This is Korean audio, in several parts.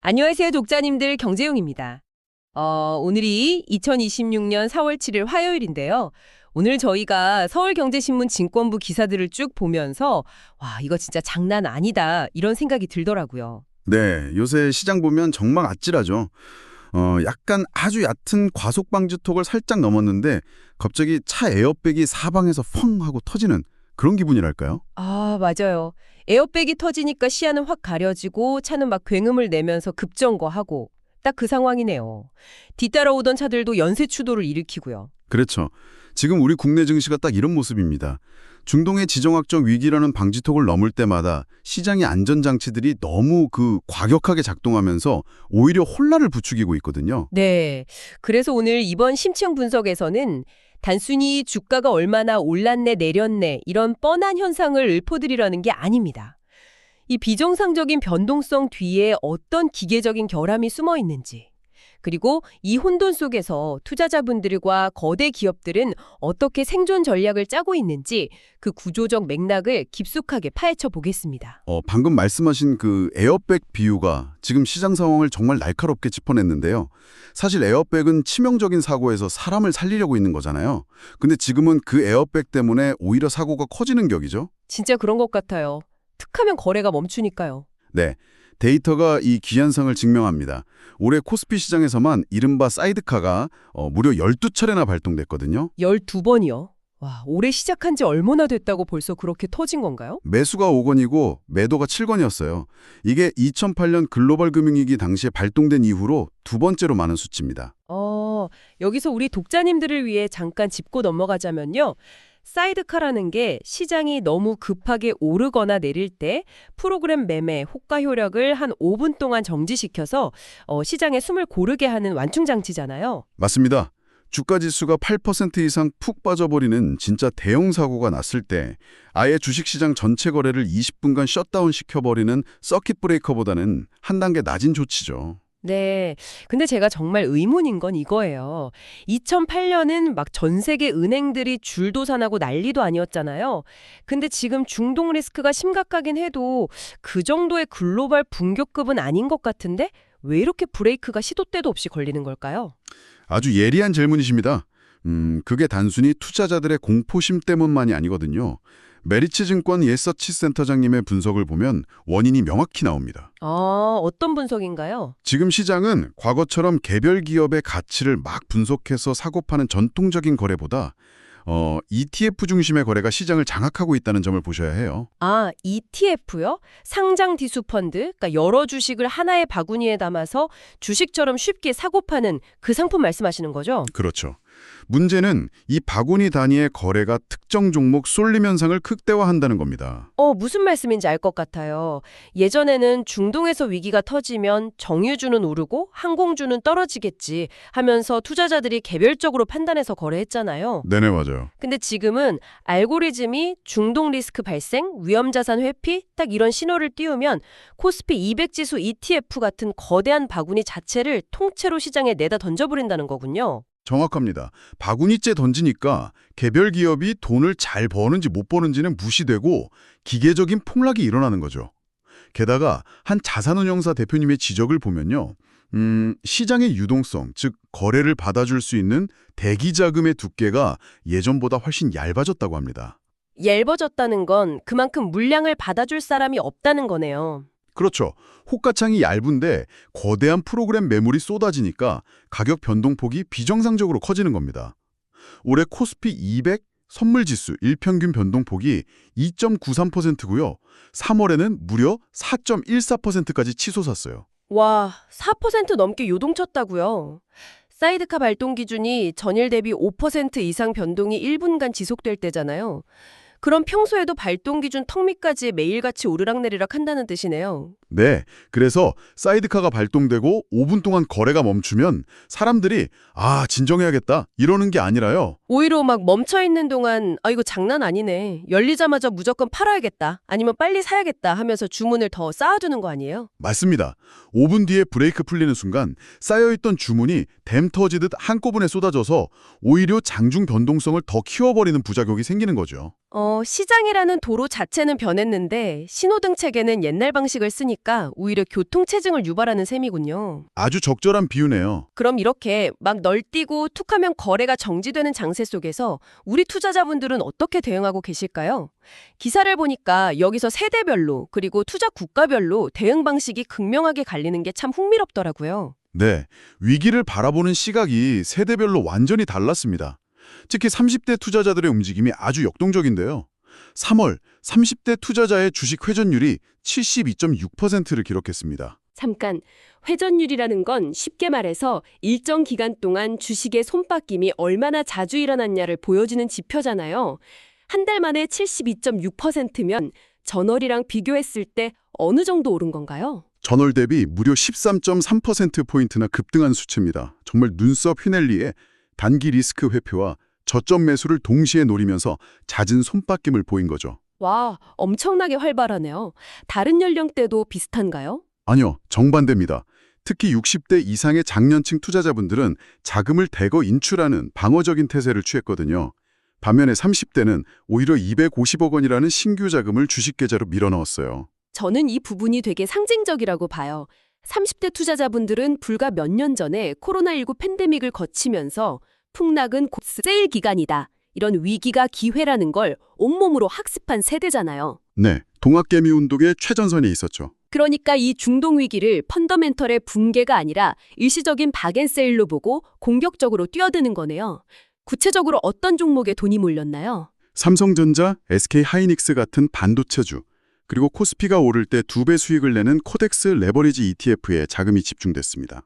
안녕하세요, 독자님들. 경제용입니다. 오늘이 2026년 4월 7일 화요일인데요. 오늘 저희가 서울경제신문 증권부 기사들을 쭉 보면서 와, 이거 진짜 장난 아니다 이런 생각이 들더라고요. 네, 요새 시장 보면 정말 아찔하죠. 약간 아주 얕은 과속방지턱을 살짝 넘었는데 갑자기 차 에어백이 사방에서 펑 하고 터지는 그런 기분이랄까요? 아, 맞아요. 에어백이 터지니까 시야는 확 가려지고 차는 막 굉음을 내면서 급정거하고 딱 그 상황이네요. 뒤따라오던 차들도 연쇄 추돌을 일으키고요. 그렇죠. 지금 우리 국내 증시가 딱 이런 모습입니다. 중동의 지정학적 위기라는 방지턱을 넘을 때마다 시장의 안전장치들이 너무 과격하게 작동하면서 오히려 혼란을 부추기고 있거든요. 네. 그래서 오늘 이번 심층 분석에서는 단순히 주가가 얼마나 올랐네 내렸네 이런 뻔한 현상을 읊어드리려는 게 아닙니다. 이 비정상적인 변동성 뒤에 어떤 기계적인 결함이 숨어 있는지, 그리고 이 혼돈 속에서 투자자분들과 거대 기업들은 어떻게 생존 전략을 짜고 있는지 그 구조적 맥락을 깊숙하게 파헤쳐 보겠습니다. 방금 말씀하신 그 에어백 비유가 지금 시장 상황을 정말 날카롭게 짚어냈는데요. 사실 에어백은 치명적인 사고에서 사람을 살리려고 있는 거잖아요. 근데 지금은 그 에어백 때문에 오히려 사고가 커지는 격이죠. 진짜 그런 것 같아요. 툭하면 거래가 멈추니까요. 네, 데이터가 이 기현상을 증명합니다. 올해 코스피 시장에서만 이른바 사이드카가 무려 12차례나 발동됐거든요. 12번이요? 와, 올해 시작한 지 얼마나 됐다고 벌써 그렇게 터진 건가요? 매수가 5건이고 매도가 7건이었어요. 이게 2008년 글로벌 금융위기 당시에 발동된 이후로 두 번째로 많은 수치입니다. 여기서 우리 독자님들을 위해 잠깐 짚고 넘어가자면요. 사이드카라는 게 시장이 너무 급하게 오르거나 내릴 때 프로그램 매매 호가 효력을 한 5분 동안 정지시켜서 시장에 숨을 고르게 하는 완충장치잖아요. 맞습니다. 주가 지수가 8% 이상 푹 빠져버리는 진짜 대형 사고가 났을 때 아예 주식시장 전체 거래를 20분간 셧다운 시켜버리는 서킷 브레이커보다는 한 단계 낮은 조치죠. 네. 근데 제가 정말 의문인 건 이거예요. 2008년은 막 전 세계 은행들이 줄도산하고 난리도 아니었잖아요. 근데 지금 중동 리스크가 심각하긴 해도 그 정도의 글로벌 붕괴급은 아닌 것 같은데 왜 이렇게 브레이크가 시도 때도 없이 걸리는 걸까요? 아주 예리한 질문이십니다. 그게 단순히 투자자들의 공포심 때문만이 아니거든요. 메리츠 증권 예서치 센터장님의 분석을 보면 원인이 명확히 나옵니다. 어떤 분석인가요? 지금 시장은 과거처럼 개별 기업의 가치를 막 분석해서 사고 파는 전통적인 거래보다 ETF 중심의 거래가 시장을 장악하고 있다는 점을 보셔야 해요. ETF요? 상장 디수 펀드? 그러니까 여러 주식을 하나의 바구니에 담아서 주식처럼 쉽게 사고 파는 그 상품 말씀하시는 거죠? 그렇죠. 문제는 이 바구니 단위의 거래가 특정 종목 쏠림 현상을 극대화한다는 겁니다. 무슨 말씀인지 알 것 같아요. 예전에는 중동에서 위기가 터지면 정유주는 오르고 항공주는 떨어지겠지 하면서 투자자들이 개별적으로 판단해서 거래했잖아요. 네네, 맞아요. 근데 지금은 알고리즘이 중동 리스크 발생, 위험자산 회피 딱 이런 신호를 띄우면 코스피 200 지수 ETF 같은 거대한 바구니 자체를 통째로 시장에 내다 던져버린다는 거군요. 정확합니다. 바구니째 던지니까 개별 기업이 돈을 잘 버는지 못 버는지는 무시되고 기계적인 폭락이 일어나는 거죠. 게다가 한 자산운용사 대표님의 지적을 보면요. 시장의 유동성, 즉 거래를 받아줄 수 있는 대기 자금의 두께가 예전보다 훨씬 얇아졌다고 합니다. 얇아졌다는 건 그만큼 물량을 받아줄 사람이 없다는 거네요. 그렇죠. 호가창이 얇은데 거대한 프로그램 매물이 쏟아지니까 가격 변동폭이 비정상적으로 커지는 겁니다. 올해 코스피 200 선물지수 일평균 변동폭이 2.93%고요. 3월에는 무려 4.14%까지 치솟았어요. 와, 4% 넘게 요동쳤다고요. 사이드카 발동 기준이 전일 대비 5% 이상 변동이 1분간 지속될 때잖아요. 그럼 평소에도 발동 기준 턱 밑까지 매일같이 오르락내리락 한다는 뜻이네요. 네, 그래서 사이드카가 발동되고 5분 동안 거래가 멈추면 사람들이 진정해야겠다 이러는 게 아니라요. 오히려 막 멈춰있는 동안 이거 장난 아니네. 열리자마자 무조건 팔아야겠다. 아니면 빨리 사야겠다 하면서 주문을 더 쌓아두는 거 아니에요? 맞습니다. 5분 뒤에 브레이크 풀리는 순간 쌓여있던 주문이 댐 터지듯 한꺼번에 쏟아져서 오히려 장중 변동성을 더 키워버리는 부작용이 생기는 거죠. 시장이라는 도로 자체는 변했는데 신호등 체계는 옛날 방식을 쓰니까 하니까 오히려 교통체증을 유발하는 셈이군요. 아주 적절한 비유네요. 그럼 이렇게 막 널뛰고 툭하면 거래가 정지되는 장세 속에서 우리 투자자분들은 어떻게 대응하고 계실까요? 기사를 보니까 여기서 세대별로 그리고 투자 국가별로 대응 방식이 극명하게 갈리는 게 참 흥미롭더라고요. 네, 위기를 바라보는 시각이 세대별로 완전히 달랐습니다. 특히 30대 투자자들의 움직임이 아주 역동적인데요. 3월 30대 투자자의 주식 회전율이 72.6%를 기록했습니다. 잠깐, 회전율이라는 건 쉽게 말해서 일정 기간 동안 주식의 손바뀜이 얼마나 자주 일어났냐를 보여주는 지표잖아요. 한 달 만에 72.6%면 전월이랑 비교했을 때 어느 정도 오른 건가요? 전월 대비 무려 13.3%포인트나 급등한 수치입니다. 정말 눈썹 휘날리에 단기 리스크 회피와 저점 매수를 동시에 노리면서 잦은 손바뀜을 보인 거죠. 와, 엄청나게 활발하네요. 다른 연령대도 비슷한가요? 아니요, 정반대입니다. 특히 60대 이상의 장년층 투자자분들은 자금을 대거 인출하는 방어적인 태세를 취했거든요. 반면에 30대는 오히려 250억 원이라는 신규 자금을 주식 계좌로 밀어넣었어요. 저는 이 부분이 되게 상징적이라고 봐요. 30대 투자자분들은 불과 몇 년 전에 코로나19 팬데믹을 거치면서 풍락은 곧 세일 기간이다. 이런 위기가 기회라는 걸 온몸으로 학습한 세대잖아요. 네, 동학개미 운동의 최전선에 있었죠. 그러니까 이 중동 위기를 펀더멘털의 붕괴가 아니라 일시적인 박앤세일로 보고 공격적으로 뛰어드는 거네요. 구체적으로 어떤 종목에 돈이 몰렸나요? 삼성전자, SK하이닉스 같은 반도체주, 그리고 코스피가 오를 때 2배 수익을 내는 코덱스 레버리지 ETF에 자금이 집중됐습니다.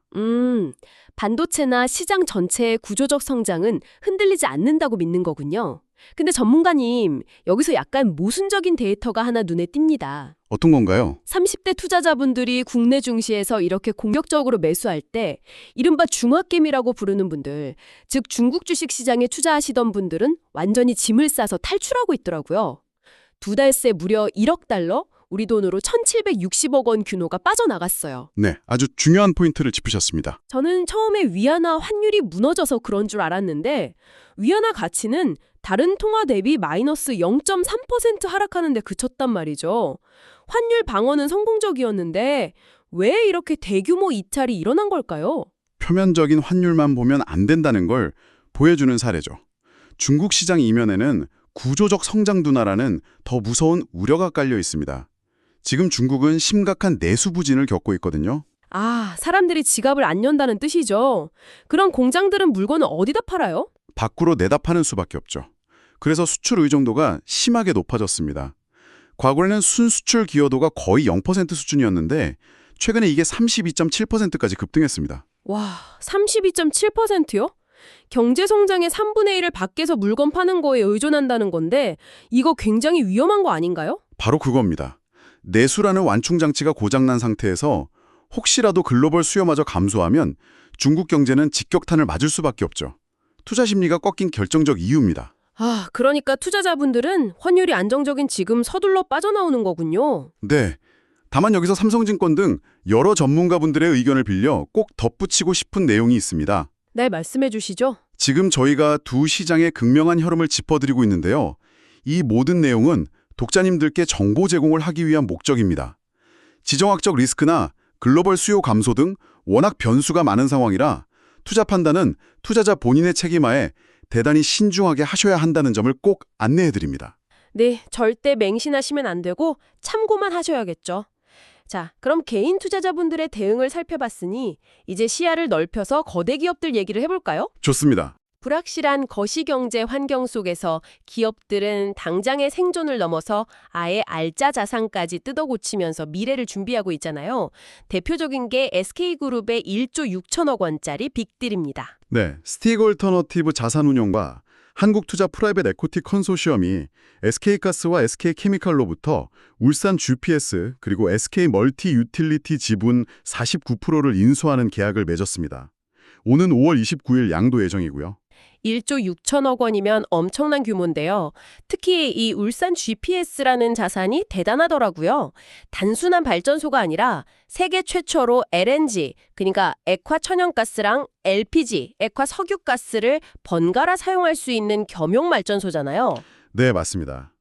반도체나 시장 전체의 구조적 성장은 흔들리지 않는다고 믿는 거군요. 근데 전문가님, 여기서 약간 모순적인 데이터가 하나 눈에 띕니다. 어떤 건가요? 30대 투자자분들이 국내 증시에서 이렇게 공격적으로 매수할 때 이른바 중화겜이라고 부르는 분들, 즉 중국 주식 시장에 투자하시던 분들은 완전히 짐을 싸서 탈출하고 있더라고요. 2달 새 무려 1억 달러, 우리 돈으로 1,760억 원 규모가 빠져나갔어요. 네, 아주 중요한 포인트를 짚으셨습니다. 저는 처음에 위안화 환율이 무너져서 그런 줄 알았는데 위안화 가치는 다른 통화 대비 마이너스 0.3% 하락하는 데 그쳤단 말이죠. 환율 방어는 성공적이었는데 왜 이렇게 대규모 이탈이 일어난 걸까요? 표면적인 환율만 보면 안 된다는 걸 보여주는 사례죠. 중국 시장 이면에는 구조적 성장 둔화라는 더 무서운 우려가 깔려 있습니다. 지금 중국은 심각한 내수 부진을 겪고 있거든요. 아, 사람들이 지갑을 안 연다는 뜻이죠. 그럼 공장들은 물건을 어디다 팔아요? 밖으로 내다 파는 수밖에 없죠. 그래서 수출 의존도가 심하게 높아졌습니다. 과거에는 순수출 기여도가 거의 0% 수준이었는데 최근에 이게 32.7%까지 급등했습니다. 와, 32.7%요? 경제 성장의 3분의 1을 밖에서 물건 파는 거에 의존한다는 건데 이거 굉장히 위험한 거 아닌가요? 바로 그겁니다. 내수라는 완충 장치가 고장난 상태에서 혹시라도 글로벌 수요마저 감소하면 중국 경제는 직격탄을 맞을 수밖에 없죠. 투자 심리가 꺾인 결정적 이유입니다. 아, 그러니까 투자자분들은 환율이 안정적인 지금 서둘러 빠져나오는 거군요. 네. 다만 여기서 삼성증권 등 여러 전문가분들의 의견을 빌려 꼭 덧붙이고 싶은 내용이 있습니다. 네, 말씀해 주시죠. 지금 저희가 두 시장의 극명한 흐름을 짚어드리고 있는데요. 이 모든 내용은 독자님들께 정보 제공을 하기 위한 목적입니다. 지정학적 리스크나 글로벌 수요 감소 등 워낙 변수가 많은 상황이라 투자 판단은 투자자 본인의 책임하에 대단히 신중하게 하셔야 한다는 점을 꼭 안내해드립니다. 네, 절대 맹신하시면 안 되고 참고만 하셔야겠죠. 자, 그럼 개인 투자자분들의 대응을 살펴봤으니 이제 시야를 넓혀서 거대 기업들 얘기를 해볼까요? 좋습니다. 불확실한 거시경제 환경 속에서 기업들은 당장의 생존을 넘어서 아예 알짜 자산까지 뜯어고치면서 미래를 준비하고 있잖아요. 대표적인 게 SK그룹의 1조 6천억 원짜리 빅딜입니다. 네, 스틱 얼터너티브 자산운용과 한국투자 프라이빗 에코티 컨소시엄이 SK가스와 SK케미칼로부터 울산 GPS 그리고 SK 멀티 유틸리티 지분 49%를 인수하는 계약을 맺었습니다. 오는 5월 29일 양도 예정이고요. 1조 6천억 원이면 엄청난 규모인데요. 특히 이 울산 GPS라는 자산이 대단하더라고요. 단순한 발전소가 아니라 세계 최초로 LNG, 그러니까 액화 천연가스랑 LPG, 액화 석유가스를 번갈아 사용할 수 있는 겸용 발전소잖아요. 네, 맞습니다.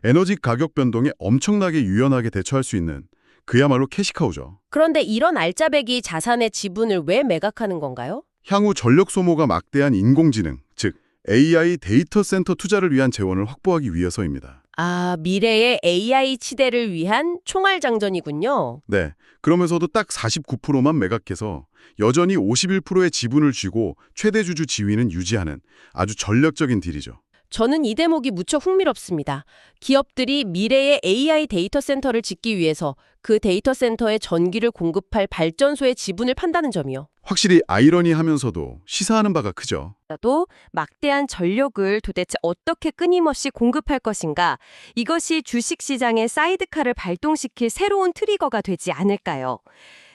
에너지 가격 변동에 엄청나게 유연하게 대처할 수 있는 그야말로 캐시카우죠. 그런데 이런 알짜배기 자산의 지분을 왜 매각하는 건가요? 향후 전력 소모가 막대한 인공지능, 즉 AI 데이터 센터 투자를 위한 재원을 확보하기 위해서입니다. 아, 미래의 AI 시대를 위한 총알장전이군요. 네, 그러면서도 딱 49%만 매각해서 여전히 51%의 지분을 쥐고 최대 주주 지위는 유지하는 아주 전략적인 딜이죠. 저는 이 대목이 무척 흥미롭습니다. 기업들이 미래의 AI 데이터 센터를 짓기 위해서 그 데이터 센터에 전기를 공급할 발전소의 지분을 판다는 점이요. 확실히 아이러니하면서도 시사하는 바가 크죠. 또 막대한 전력을 도대체 어떻게 끊임없이 공급할 것인가? 이것이 주식시장의 사이드카를 발동시킬 새로운 트리거가 되지 않을까요?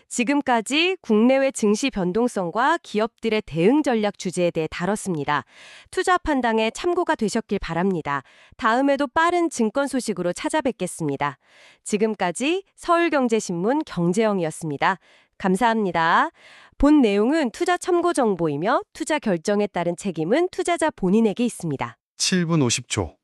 지금까지 국내외 증시 변동성과 기업들의 대응 전략 주제에 대해 다뤘습니다. 투자 판단에 참고가 되셨길 바랍니다. 다음에도 빠른 증권 소식으로 찾아뵙겠습니다. 지금까지 서울경제신문 경제영이었습니다. 감사합니다. 본 내용은 투자 참고 정보이며 투자 결정에 따른 책임은 투자자 본인에게 있습니다. 7분 50초.